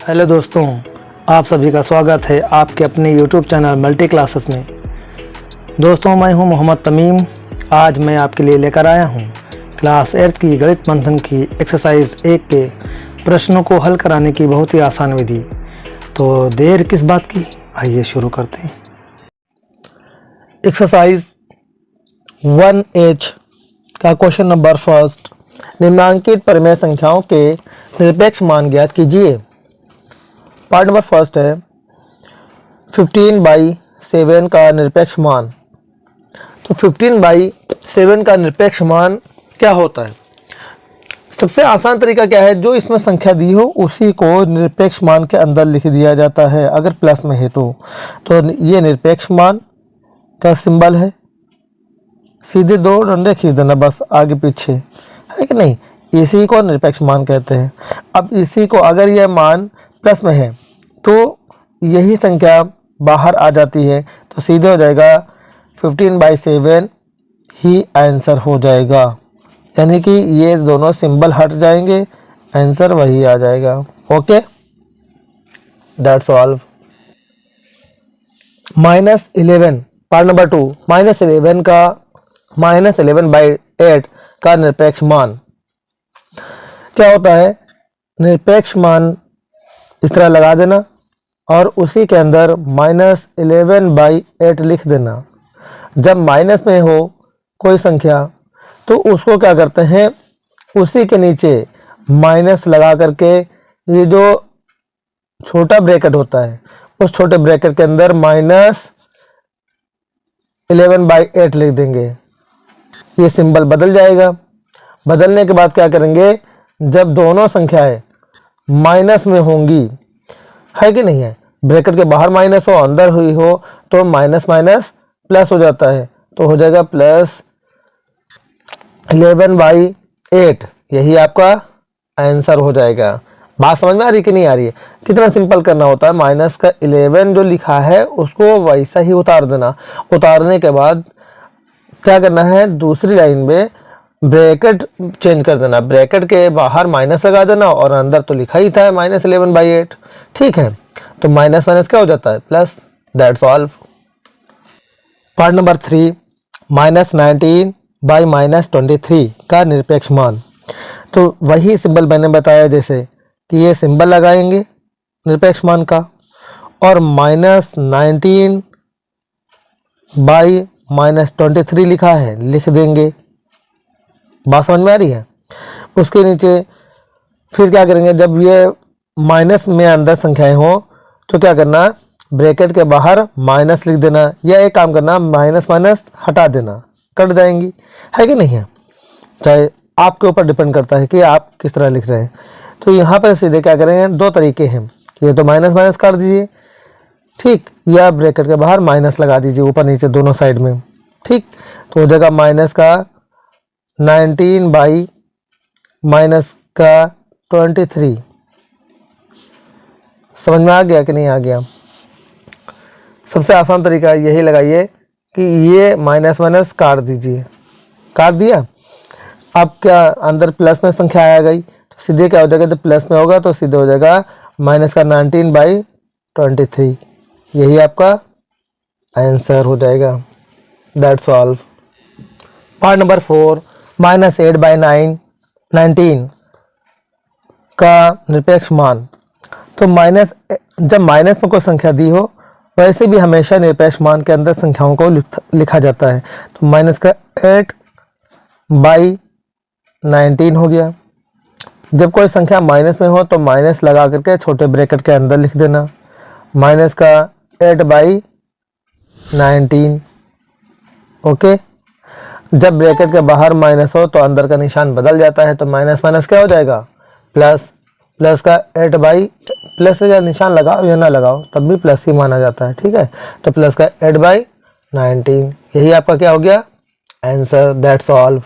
Hello दोस्तों, आप सभी का स्वागत है आपके अपने YouTube चैनल मल्टी क्लासेस में। दोस्तों, मैं हूं मोहम्मद तमीम। आज मैं आपके लिए लेकर आया हूं क्लास 8 की गणित मंथन की एक्सरसाइज 1 के प्रश्नों को हल कराने की बहुत ही आसान विधि। तो देर किस बात की, आइए शुरू करते हैं। एक्सरसाइज 1H का क्वेश्चन नंबर फर्स्ट, निम्नांकित परिमेय संख्याओं के निरपेक्ष मान ज्ञात कीजिए। पार्ट नंबर फर्स्ट है 15/7 का निरपेक्ष मान। तो 15/7 का निरपेक्ष मान क्या होता है? सबसे आसान तरीका क्या है, जो इसमें संख्या दी हो उसी को निरपेक्ष मान के अंदर लिख दिया जाता है, अगर प्लस में है तो ये निरपेक्ष मान का सिंबल है। सीधे दो डंडे खींच देना बस, आगे पीछे, है कि नहीं। इसी को निरपेक्ष मान कहते हैं। अब इसी को अगर यह मान प्लस में है तो यही संख्या बाहर आ जाती है, तो सीधे हो जाएगा 15/7 ही आंसर हो जाएगा। यानी कि ये दोनों सिंबल हट जाएंगे, आंसर वही आ जाएगा। Okay, that's all. -11 part number 2, -11/8 का निरपेक्ष मान क्या होता है? निरपेक्ष मान इस तरह लगा देना और उसी के अंदर -11/8 लिख देना। जब माइनस में हो कोई संख्या तो उसको क्या करते हैं, उसी के नीचे माइनस लगा करके ये जो छोटा ब्रैकेट होता है उस छोटे ब्रैकेट के अंदर -11/8 लिख देंगे। ये सिंबल बदल जाएगा। बदलने के बाद क्या करेंगे, जब दोनों संख्याएं माइनस में होंगी, है कि नहीं है, ब्रैकेट के बाहर माइनस हो अंदर हुई हो तो माइनस माइनस प्लस हो जाता है, तो हो जाएगा +11/8। यही आपका आंसर हो जाएगा। बात समझ में आ रही कि नहीं आ रही है? कितना सिंपल करना होता है, माइनस का 11 जो लिखा है उसको वैसा ही उतार देना। उतारने के बाद क्या करना है, दूसरी लाइन में ब्रैकेट चेंज कर देना, ब्रैकेट के बाहर माइनस लगा देना और अंदर तो लिखा ही था -11/8। ठीक है, तो माइनस माइनस क्या हो जाता है, plus. That's all. Part number 3, -19/-23 का निरपेक्ष मान। तो वही सिंबल मैंने बताया, जैसे कि ये सिंबल लगाएंगे निरपेक्ष मान का और -19/-23 लिखा है, लिख देंगे। बात समझ में आ रही है? उसके नीचे फिर क्या करेंगे, जब ये माइनस में अंदर संख्याएं हो तो क्या करना, ब्रैकेट के बाहर माइनस लिख देना, या एक काम करना, माइनस माइनस हटा देना, कट जाएंगी, है कि नहीं है। चाहे आपके ऊपर डिपेंड करता है कि आप किस तरह लिख रहे हैं। तो यहाँ पर सीधे क्या करेंगे, दो तरीके हैं, ये तो माइनस माइनस कर दीजिए, ठीक, या ब्रैकेट के बाहर माइनस लगा दीजिए ऊपर नीचे दोनों साइड में, ठीक। तो हो जाएगा माइनस का 19/-23। समझ में आ गया कि नहीं आ गया? सबसे आसान तरीका यही लगाइए कि ये माइनस माइनस काट दीजिए, काट दिया। अब क्या अंदर प्लस में संख्या आ गई तो सीधे क्या हो जाएगा, जब प्लस में होगा तो सीधे हो जाएगा माइनस का 19/23। यही आपका आंसर हो जाएगा। That's all. पार्ट नंबर 4, -8/19 का निरपेक्ष मान। तो जब माइनस में कोई संख्या दी हो, वैसे भी हमेशा निरपेक्ष मान के अंदर संख्याओं को लिखा जाता है। तो माइनस का 8/19 हो गया। जब कोई संख्या माइनस में हो तो माइनस लगा करके छोटे ब्रैकेट के अंदर लिख देना, माइनस का 8/19। ओके, जब ब्रैकेट के बाहर माइनस हो तो अंदर का निशान बदल जाता है, तो माइनस माइनस क्या हो जाएगा, प्लस। प्लस का 8/प्लस का निशान लगाओ या ना लगाओ तब भी प्लस ही माना जाता है, ठीक है। तो प्लस का 8/19, यही आपका क्या हो गया, आंसर। That's all.